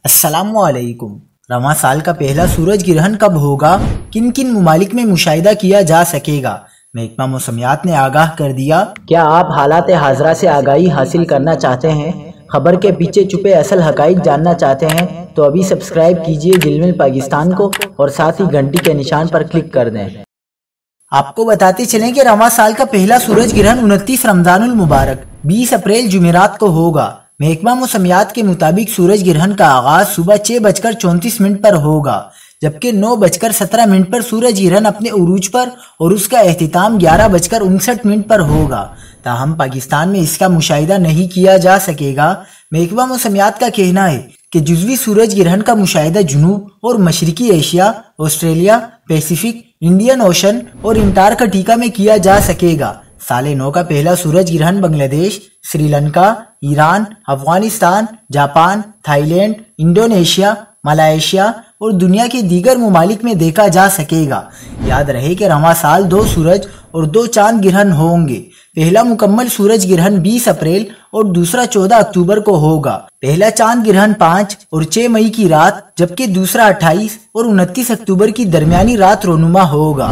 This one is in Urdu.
السلام علیکم۔ رواں سال کا پہلا سورج گرہن کب ہوگا؟ کن کن ممالک میں مشاہدہ کیا جا سکے گا؟ محکمہ موسمیات نے آگاہ کر دیا۔ کیا آپ حالات حاضرہ سے آگاہی حاصل کرنا چاہتے ہیں؟ خبر کے پیچھے چھپے اصل حقائق جاننا چاہتے ہیں تو ابھی سبسکرائب کیجئے جلمل پاکستان کو اور ساتھ ہی گھنٹی کے نشان پر کلک کر دیں۔ آپ کو بتاتے چلیں کہ رواں سال کا پہلا سورج گرہن 29 رمضان المبارک 20 اپریل جمعرات کو ہوگا۔ محکمہ موسمیات کے مطابق سورج گرہن کا آغاز صبح 6:34 پر ہوگا، جبکہ 9:17 پر سورج گرہن اپنے عروج پر اور اس کا اختتام 11:59 پر ہوگا۔ تاہم پاکستان میں اس کا مشاہدہ نہیں کیا جا سکے گا۔ محکمہ موسمیات کا کہنا ہے کہ جزوی سورج گرہن کا مشاہدہ جنوب اور مشرقی Asia, Australia, Pacific, Indian ocean اور انٹارکٹیکا میں کیا جا سکے گا۔ سال نو کا پہلا سورج گرہن Bangladesh, Sri Lanka, Iran, Afghanistan, Japan, Thailand, Indonesia, Malaysia اور دنیا کے دیگر ممالک میں دیکھا جا سکے گا۔ یاد رہے کہ رواں سال 2 سورج اور 2 چاند گرہن ہوں گے۔ پہلا مکمل سورج گرہن 20 اپریل اور دوسرا 14 اکتوبر کو ہوگا۔ پہلا چاند گرہن 5 اور 6 مئی کی رات، جبکہ دوسرا 28 اور 29 اکتوبر کی درمیانی رات رونما ہوگا۔